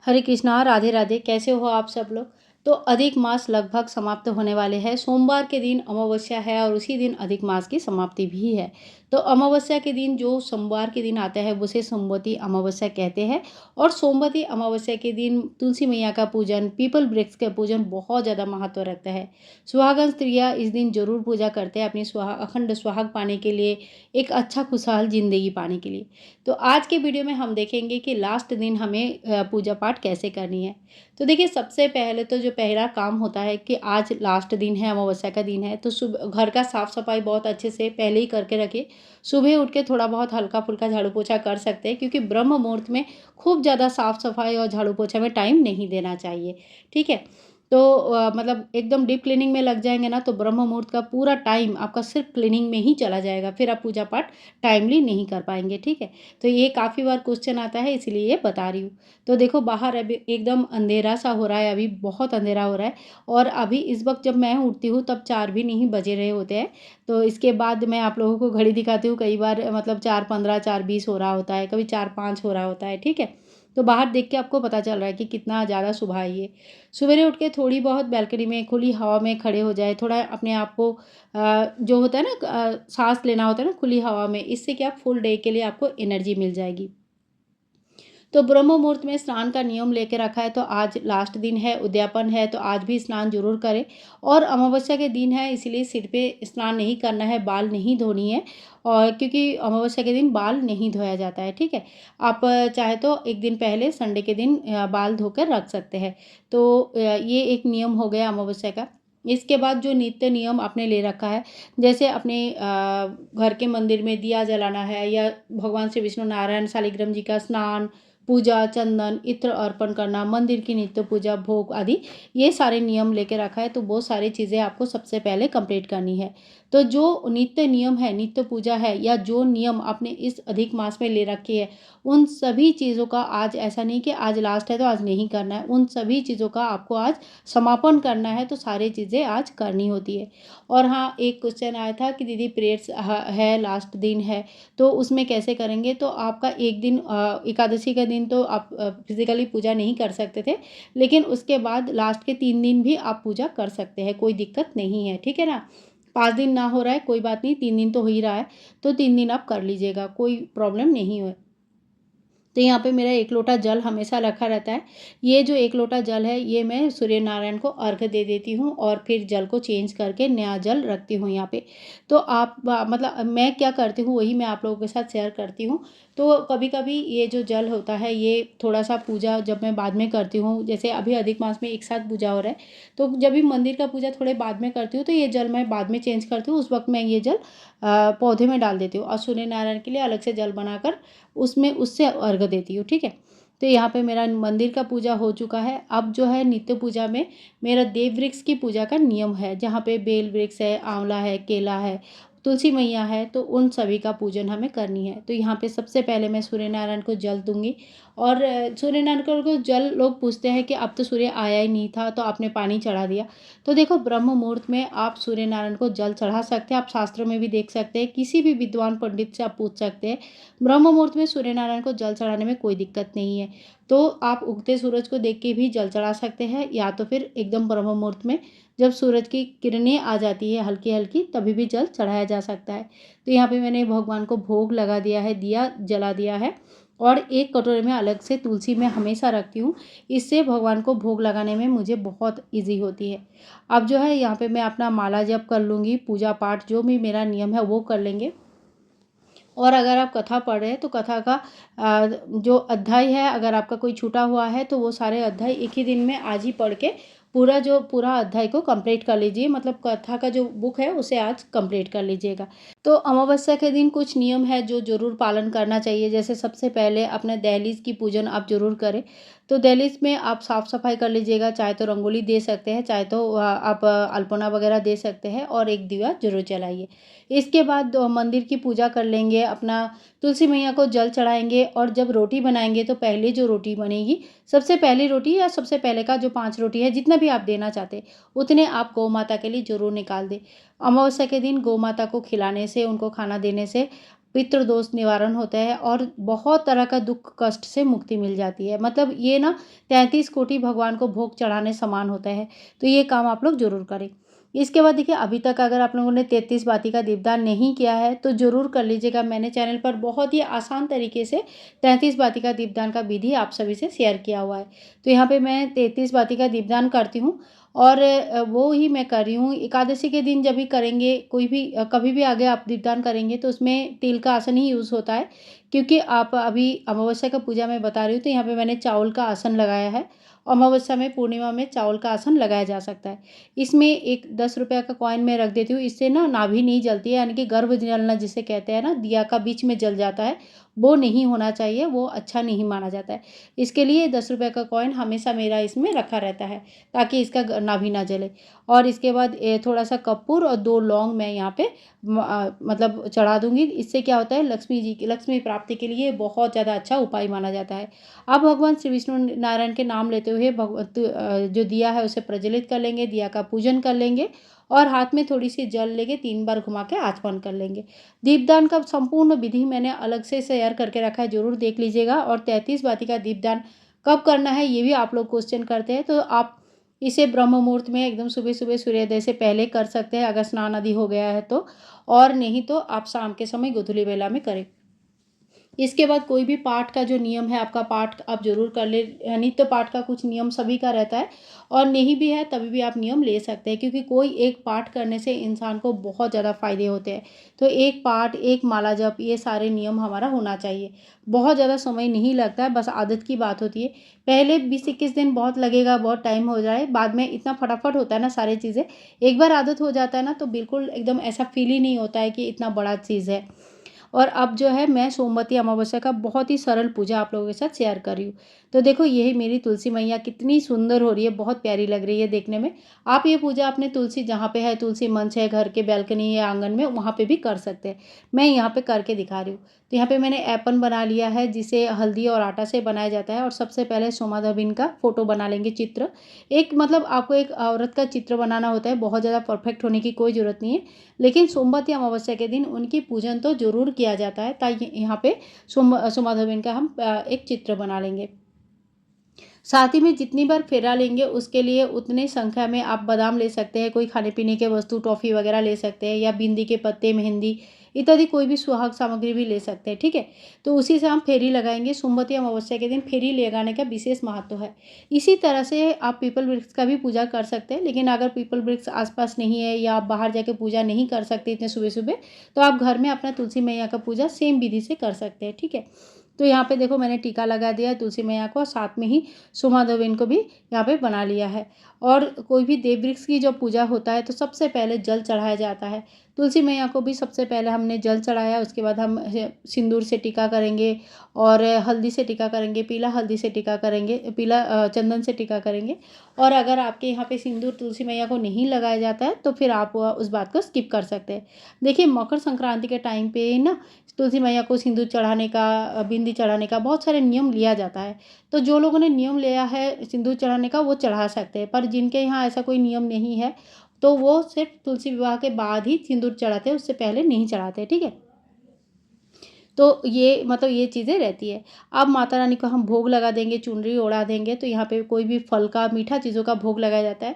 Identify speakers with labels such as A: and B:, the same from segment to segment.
A: हरे कृष्णा, राधे राधे। कैसे हो आप सब लोग। तो अधिक मास लगभग समाप्त होने वाले हैं। सोमवार के दिन अमावस्या है और उसी दिन अधिक मास की समाप्ति भी है। तो अमावस्या के दिन जो सोमवार के दिन आता है उसे सोमवती अमावस्या कहते हैं। और सोमवती अमावस्या के दिन तुलसी मैया का पूजन, पीपल वृक्ष का पूजन बहुत ज़्यादा महत्व रखता है। सुहागन स्त्रियाँ इस दिन जरूर पूजा करते हैं अपनी अखंड सुहाग पाने के लिए, एक अच्छा खुशहाल जिंदगी पाने के लिए। तो आज के वीडियो में हम देखेंगे कि लास्ट दिन हमें पूजा पाठ कैसे करनी है। तो देखिए, सबसे पहले तो जो पहला काम होता है कि आज लास्ट दिन है, अमावस्या का दिन है, तो सुबह घर का साफ सफाई बहुत अच्छे से पहले ही करके रखिए। सुबह उठ के थोड़ा बहुत हल्का फुल्का झाड़ू पोछा कर सकते हैं, क्योंकि ब्रह्म मुहूर्त में खूब ज़्यादा साफ सफाई और झाड़ू पोछा में टाइम नहीं देना चाहिए। ठीक है। तो मतलब एकदम डीप क्लीनिंग में लग जाएंगे ना, तो ब्रह्म मुहूर्त का पूरा टाइम आपका सिर्फ क्लीनिंग में ही चला जाएगा, फिर आप पूजा पाठ टाइमली नहीं कर पाएंगे। ठीक है। तो ये काफ़ी बार क्वेश्चन आता है, इसलिए ये बता रही हूँ। तो देखो, बाहर अभी एकदम अंधेरा सा हो रहा है, अभी बहुत अंधेरा हो रहा है। और अभी इस वक्त जब मैं उठती हूँ तब 4 भी नहीं बजे रहे होते हैं। तो इसके बाद मैं आप लोगों को घड़ी दिखाती हूँ, कई बार मतलब 4:15 4:20 हो रहा होता है, कभी 4:05 हो रहा होता है। ठीक है। तो बाहर देख के आपको पता चल रहा है कि कितना ज़्यादा सुबह है ये। सवेरे उठ के थोड़ी बहुत बैल्कनी में खुली हवा में खड़े हो जाए, थोड़ा अपने आप को जो होता है ना, सांस लेना होता है ना खुली हवा में, इससे क्या फुल डे के लिए आपको एनर्जी मिल जाएगी। तो ब्रह्म मुहूर्त में स्नान का नियम लेके रखा है, तो आज लास्ट दिन है, उद्यापन है, तो आज भी स्नान जरूर करें। और अमावस्या के दिन है, इसलिए सिर पे स्नान नहीं करना है, बाल नहीं धोनी है। और क्योंकि अमावस्या के दिन बाल नहीं धोया जाता है। ठीक है। आप चाहे तो एक दिन पहले संडे के दिन बाल धोकर रख सकते हैं। तो ये एक नियम हो गया अमावस्या का। इसके बाद जो नित्य नियम आपने ले रखा है, जैसे अपने घर के मंदिर में दिया जलाना है, या भगवान श्री विष्णु नारायण शालिग्राम जी का स्नान, पूजा, चंदन, इत्र अर्पण करना, मंदिर की नित्य पूजा, भोग आदि, ये सारे नियम लेके रखा है। तो वो सारी चीज़ें आपको सबसे पहले कंप्लीट करनी है। तो जो नित्य नियम है, नित्य पूजा है, या जो नियम आपने इस अधिक मास में ले रखी है, उन सभी चीज़ों का आज, ऐसा नहीं कि आज लास्ट है तो आज नहीं करना है, उन सभी चीज़ों का आपको आज समापन करना है। तो सारी चीज़ें आज करनी होती है। और हाँ, एक क्वेश्चन आया था कि दीदी पीरियड्स है, लास्ट दिन है, तो उसमें कैसे करेंगे। तो आपका एक दिन एकादशी का दिन तो आप फिजिकली पूजा नहीं कर सकते थे, लेकिन उसके बाद लास्ट के 3 दिन भी आप पूजा कर सकते हैं, कोई दिक्कत नहीं है। ठीक है ना। 5 दिन ना हो रहा है कोई बात नहीं, 3 दिन तो हो ही रहा है, तो 3 दिन आप कर लीजिएगा, कोई प्रॉब्लम नहीं है। तो यहाँ पे मेरा 1 लोटा जल हमेशा रखा रहता है। ये जो 1 लोटा जल है, ये मैं सूर्य नारायण को अर्घ्य दे देती हूँ, और फिर जल को चेंज करके नया जल रखती हूँ यहाँ पे। तो आप मतलब मैं क्या करती हूँ वही मैं आप लोगों के साथ शेयर करती हूँ। तो कभी कभी ये जो जल होता है, ये थोड़ा सा पूजा जब मैं बाद में करती हूँ, जैसे अभी अधिक मास में एक साथ पूजा हो रहा है, तो जब भी मंदिर का पूजा थोड़े बाद में करती हूँ, तो ये जल मैं बाद में चेंज करती हूँ, उस वक्त मैं ये जल पौधे में डाल देती हूँ, और सूर्य नारायण के लिए अलग से जल बनाकर उसमें उससे अर्घ्य देती हूँ। ठीक है। तो यहाँ पे मेरा मंदिर का पूजा हो चुका है। अब जो है नित्य पूजा में मेरा देव वृक्ष की पूजा का नियम है, जहाँ पे बेल वृक्ष है, आंवला है, केला है, तुलसी मैया है, तो उन सभी का पूजन हमें करनी है। तो यहाँ पे सबसे पहले मैं सूर्य नारायण को जल दूंगी। और सूर्य नारायण को जल, लोग पूछते हैं कि अब तो सूर्य आया ही नहीं था तो आपने पानी चढ़ा दिया। तो देखो, ब्रह्म मुहूर्त में आप सूर्य नारायण को जल चढ़ा सकते हैं। आप शास्त्रों में भी देख सकते हैं, किसी भी विद्वान पंडित से आप पूछ सकते हैं। ब्रह्म मुहूर्त में सूर्य नारायण को जल चढ़ाने में कोई दिक्कत नहीं है। तो आप उगते सूरज को देख के भी जल चढ़ा सकते हैं, या तो फिर एकदम ब्रह्म मुहूर्त में जब सूरज की किरणें आ जाती है हल्की हल्की, तभी भी जल चढ़ाया जा सकता है। तो यहाँ पे मैंने भगवान को भोग लगा दिया है, दिया जला दिया है। और एक कटोरे में अलग से तुलसी मैं हमेशा रखती हूँ, इससे भगवान को भोग लगाने में मुझे बहुत ईजी होती है। अब जो है यहाँ पे मैं अपना माला जप कर लूँगी, पूजा पाठ जो भी मेरा नियम है वो कर लेंगे। और अगर आप कथा पढ़ रहे हैं, तो कथा का जो अध्याय है, अगर आपका कोई छूटा हुआ है, तो वो सारे अध्याय एक ही दिन में आज ही पढ़ के पूरा अध्याय को कंप्लीट कर लीजिए। मतलब कथा का जो बुक है उसे आज कंप्लीट कर लीजिएगा। तो अमावस्या के दिन कुछ नियम है जो जरूर पालन करना चाहिए। जैसे सबसे पहले अपने दहलीज की पूजन आप जरूर करें। तो दहलीज में आप साफ सफाई कर लीजिएगा, चाहे तो रंगोली दे सकते हैं, चाहे तो आप अल्पना वगैरह दे सकते हैं, और एक दिया जरूर जलाइए। इसके बाद मंदिर की पूजा कर लेंगे, अपना तुलसी मैया को जल चढ़ाएंगे। और जब रोटी बनाएंगे, तो पहले जो रोटी बनेगी, सबसे पहली रोटी या सबसे पहले का जो 5 रोटी है, जितना भी आप देना चाहते उतने आप गौ माता के लिए जरूर निकाल दें। अमावस्या के दिन गौ माता को खिलाने से, उनको खाना देने से पितृ दोष निवारण होता है और बहुत तरह का दुख कष्ट से मुक्ति मिल जाती है। मतलब ये ना 33 कोटि भगवान को भोग चढ़ाने समान होता है। तो ये काम आप लोग ज़रूर करें। इसके बाद देखिए, अभी तक अगर आप लोगों ने 33 बाती का दीपदान नहीं किया है तो ज़रूर कर लीजिएगा। मैंने चैनल पर बहुत ही आसान तरीके से 33 बाती का दीपदान का विधि आप सभी से शेयर किया हुआ है। तो यहाँ पे मैं 33 बाती का दीपदान करती हूँ और वो ही मैं कर रही हूँ। एकादशी के दिन जब भी करेंगे, कोई भी कभी भी आगे आप दीपदान करेंगे तो उसमें तिल का आसन ही यूज़ होता है, क्योंकि आप अभी अमावस्या का पूजा मैं बता रही हूँ तो यहाँ पे मैंने चावल का आसन लगाया है। अमावस्या में, पूर्णिमा में चावल का आसन लगाया जा सकता है। इसमें एक 10 रुपये का कॉइन मैं रख देती हूँ, इससे ना नाभि नहीं जलती है, यानी कि गर्भ जलना जिसे कहते हैं ना, दिया का बीच में जल जाता है, वो नहीं होना चाहिए, वो अच्छा नहीं माना जाता है। इसके लिए 10 रुपये का कॉइन हमेशा मेरा इसमें रखा रहता है, ताकि इसका नाभि ना जले। और इसके बाद थोड़ा सा कपूर और 2 लौंग मैं यहाँ पे मतलब चढ़ा दूँगी। इससे क्या होता है, लक्ष्मी जी की लक्ष्मी प्राप्ति के लिए बहुत ज़्यादा अच्छा उपाय माना जाता है। अब भगवान श्री विष्णु नारायण के नाम लेते हुए जो दिया है उसे प्रज्वलित कर लेंगे, दिया का पूजन कर लेंगे और हाथ में थोड़ी सी जल लेके 3 बार घुमा के आचमन कर लेंगे। दीपदान का संपूर्ण विधि मैंने अलग से शेयर करके रखा है, ज़रूर देख लीजिएगा। और 33 बाती का दीपदान कब करना है ये भी आप लोग क्वेश्चन करते हैं, तो आप इसे ब्रह्म मुहूर्त में एकदम सुबह-सुबह सूर्योदय से पहले कर सकते हैं, अगर स्नान आदि हो गया है तो। और नहीं तो आप शाम के समय गोधूली बेला में करें। इसके बाद कोई भी पाठ का जो नियम है, आपका पाठ आप ज़रूर कर लें। नित्य पाठ का कुछ नियम सभी का रहता है और नहीं भी है तभी भी आप नियम ले सकते हैं, क्योंकि कोई एक पाठ करने से इंसान को बहुत ज़्यादा फ़ायदे होते हैं। तो एक पाठ, एक माला जप, ये सारे नियम हमारा होना चाहिए। बहुत ज़्यादा समय नहीं लगता है, बस आदत की बात होती है। पहले 20-21 दिन बहुत लगेगा, बहुत टाइम हो जाए, बाद में इतना फटाफट होता है ना सारी चीज़ें। एक बार आदत हो जाता है ना तो बिल्कुल एकदम ऐसा फ़ील ही नहीं होता है कि इतना बड़ा चीज़ है। और अब जो है मैं सोमवती अमावस्या का बहुत ही सरल पूजा आप लोगों के साथ शेयर कर रही हूँ। तो देखो, यही मेरी तुलसी मैया कितनी सुंदर हो रही है, बहुत प्यारी लग रही है देखने में। आप ये पूजा अपने तुलसी जहाँ पे है, तुलसी मंच है घर के बैल्कनी या आंगन में, वहाँ पे भी कर सकते हैं। मैं यहाँ पे करके दिखा रही हूँ। तो यहाँ पे मैंने ऐपन बना लिया है, जिसे हल्दी और आटा से बनाया जाता है। और सबसे पहले सोमाधविन का फोटो बना लेंगे, चित्र। एक मतलब आपको एक औरत का चित्र बनाना होता है, बहुत ज़्यादा परफेक्ट होने की कोई ज़रूरत नहीं है। लेकिन सोमवती अमावस्या के दिन उनकी पूजन तो ज़रूर किया जाता है, ताकि यहाँ पे सोमाधविन का हम एक चित्र बना लेंगे। साथ ही में जितनी बार फेरा लेंगे उसके लिए उतनी संख्या में आप बादाम ले सकते हैं, कोई खाने पीने के वस्तु, टॉफ़ी वगैरह ले सकते हैं, या बिंदी के पत्ते, मेहंदी इत्यादि कोई भी सुहाग सामग्री भी ले सकते हैं, ठीक है। तो उसी से हम फेरी लगाएंगे। सोमवती अमावस्या के दिन फेरी लगाने का विशेष महत्व है। इसी तरह से आप पीपल वृक्ष का भी पूजा कर सकते हैं, लेकिन अगर पीपल वृक्ष आसपास नहीं है या आप बाहर जाके पूजा नहीं कर सकते इतने सुबह सुबह, तो आप घर में अपना तुलसी मैया का पूजा सेम विधि से कर सकते हैं, ठीक है। तो यहाँ पे देखो, मैंने टीका लगा दिया है तुलसी मैया को, और साथ में ही सोमाधविन को भी यहाँ पे बना लिया है। और कोई भी देव वृक्ष की जो पूजा होता है तो सबसे पहले जल चढ़ाया जाता है। तुलसी मैया को भी सबसे पहले हमने जल चढ़ाया, उसके बाद हम सिंदूर से टीका करेंगे और हल्दी से टीका करेंगे, पीला हल्दी से टीका करेंगे, पीला चंदन से टीका करेंगे। और अगर आपके यहाँ पे सिंदूर तुलसी मैया को नहीं लगाया जाता है तो फिर आप उस बात को स्किप कर सकते हैं। देखिए, मकर संक्रांति के टाइम पे ना तुलसी मैया को सिंदूर चढ़ाने का, बिंदी चढ़ाने का बहुत सारे नियम लिया जाता है। तो जो लोगों ने नियम लिया है सिंदूर चढ़ाने का, वो चढ़ा सकते हैं, पर जिनके यहाँ ऐसा कोई नियम नहीं है तो वो सिर्फ तुलसी विवाह के बाद ही सिंदूर चढ़ाते हैं, उससे पहले नहीं चढ़ाते, ठीक है। तो ये मतलब ये चीज़ें रहती है। अब माता रानी को हम भोग लगा देंगे, चुनरी ओढ़ा देंगे। तो यहाँ पे कोई भी फल का, मीठा चीज़ों का भोग लगाया जाता है।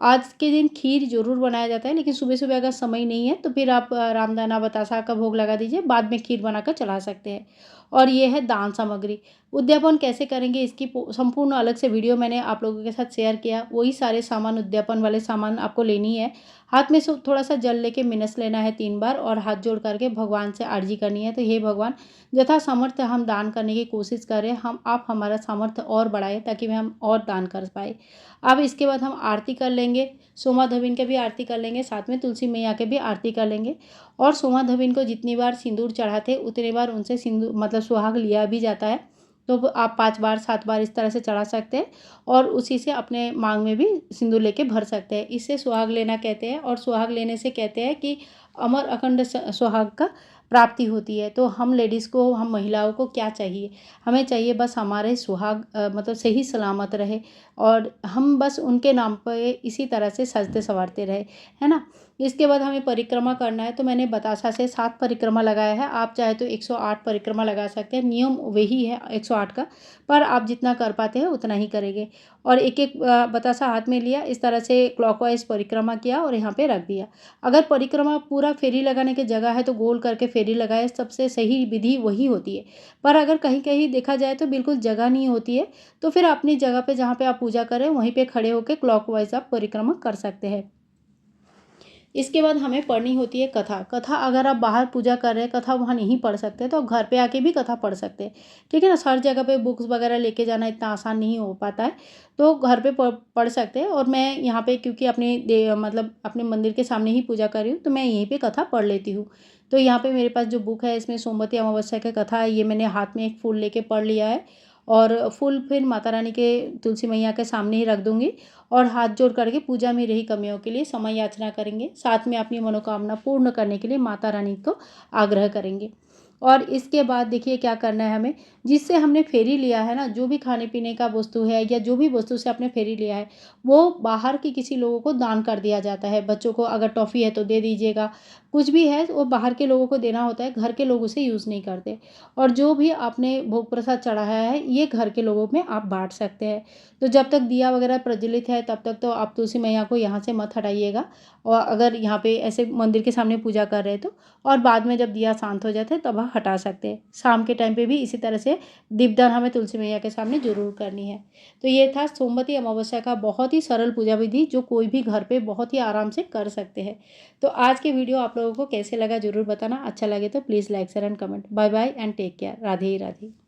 A: आज के दिन खीर ज़रूर बनाया जाता है, लेकिन सुबह-सुबह अगर समय नहीं है तो फिर आप रामदाना, बतासा का भोग लगा दीजिए, बाद में खीर बनाकर चढ़ा सकते हैं। और ये है दान सामग्री। उद्यापन कैसे करेंगे इसकी संपूर्ण अलग से वीडियो मैंने आप लोगों के साथ शेयर किया। वही सारे सामान, उद्यापन वाले सामान आपको लेनी है। हाथ में से थोड़ा सा जल लेके मिनस लेना है 3 बार, और हाथ जोड़ करके भगवान से अर्जी करनी है। तो हे भगवान, यथा सामर्थ्य हम दान करने की कोशिश करें, आप हमारा सामर्थ्य और बढ़ाएं ताकि हम और दान कर पाए। अब इसके बाद हम आरती कर लेंगे, सोमाधविन के भी आरती कर लेंगे, साथ में तुलसी मैया के भी आरती कर लेंगे। और सोमाधविन को जितनी बार सिंदूर चढ़ाते उतनी बार उनसे सिंदूर मतलब सुहाग लिया भी जाता है। तो आप 5 बार 7 बार इस तरह से चढ़ा सकते हैं, और उसी से अपने मांग में भी सिंदूर लेके भर सकते हैं। इससे सुहाग लेना कहते हैं, और सुहाग लेने से कहते हैं कि अमर अखंड सुहाग का प्राप्ति होती है। तो हम लेडीज़ को, हम महिलाओं को क्या चाहिए? हमें चाहिए बस हमारे सुहाग मतलब सही सलामत रहे और हम बस उनके नाम पे इसी तरह से सजते संवरते रहे, है ना? इसके बाद हमें परिक्रमा करना है, तो मैंने बतासा से 7 परिक्रमा लगाया है। आप चाहे तो 108 परिक्रमा लगा सकते हैं, नियम वही है 108 का, पर आप जितना कर पाते हैं उतना ही करेंगे। और एक-एक बतासा हाथ में लिया, इस तरह से क्लॉकवाइज़ परिक्रमा किया और यहाँ पे रख दिया। अगर परिक्रमा पूरा फेरी लगाने की जगह है तो गोल करके फेरी लगाएँ, सबसे सही विधि वही होती है। पर अगर कहीं-कहीं देखा जाए तो बिल्कुल जगह नहीं होती है, तो फिर अपनी जगह पे जहाँ पे आप पूजा कर रहे हैं वहीं पे खड़े होके क्लॉकवाइज़ आप परिक्रमा कर सकते हैं। इसके बाद हमें पढ़नी होती है कथा। कथा अगर आप बाहर पूजा कर रहे हैं, कथा वहाँ नहीं पढ़ सकते, तो आप घर पे आके भी कथा पढ़ सकते हैं। ठीक है ना? हर जगह पे बुक्स वगैरह लेके जाना इतना आसान नहीं हो पाता है, तो घर पे पढ़ सकते हैं और मैं यहाँ पे क्योंकि अपने मतलब अपने मंदिर के सामने ही पूजा कर रही हूँ, तो मैं यहीं पे कथा पढ़ लेती हूँ। तो यहाँ पे मेरे पास जो बुक है, इसमें सोमवती अमावस्या की कथा है, ये मैंने हाथ में एक फूल लेके पढ़ लिया है और फूल फिर माता रानी के, तुलसी मैया के सामने ही रख दूँगी और हाथ जोड़ करके पूजा में रही कमियों के लिए समय याचना करेंगे। साथ में अपनी मनोकामना पूर्ण करने के लिए माता रानी को आग्रह करेंगे। और इसके बाद देखिए क्या करना है हमें, जिससे हमने फेरी लिया है ना, जो भी खाने-पीने का वस्तु है या जो भी वस्तु से आपने फेरी लिया है, वो बाहर के किसी लोगों को दान कर दिया जाता है। बच्चों को अगर टॉफ़ी है तो दे दीजिएगा, कुछ भी है वो बाहर के लोगों को देना होता है, घर के लोग उसे यूज़ नहीं करते। और जो भी आपने भोग प्रसाद चढ़ाया है, ये घर के लोगों में आप बाँट सकते हैं। तो जब तक दिया वगैरह प्रज्वलित है तब तक तो आप तुलसी मैया को यहाँ से मत हटाइएगा और अगर यहाँ पे ऐसे मंदिर के सामने पूजा कर रहे हैं तो, और बाद में जब दिया शांत हो जाता है तब आप हटा सकते हैं। शाम के टाइम पे भी इसी तरह से दीपदान हमें तुलसी मैया के सामने ज़रूर करनी है। तो ये था सोमवती अमावस्या का बहुत ही सरल पूजा विधि जो कोई भी घर पे बहुत ही आराम से कर सकते हैं। तो आज के वीडियो आप लोगों को कैसे लगा ज़रूर बताना। अच्छा लगे तो please like share and comment. Bye bye and take care. Radhe Radhe.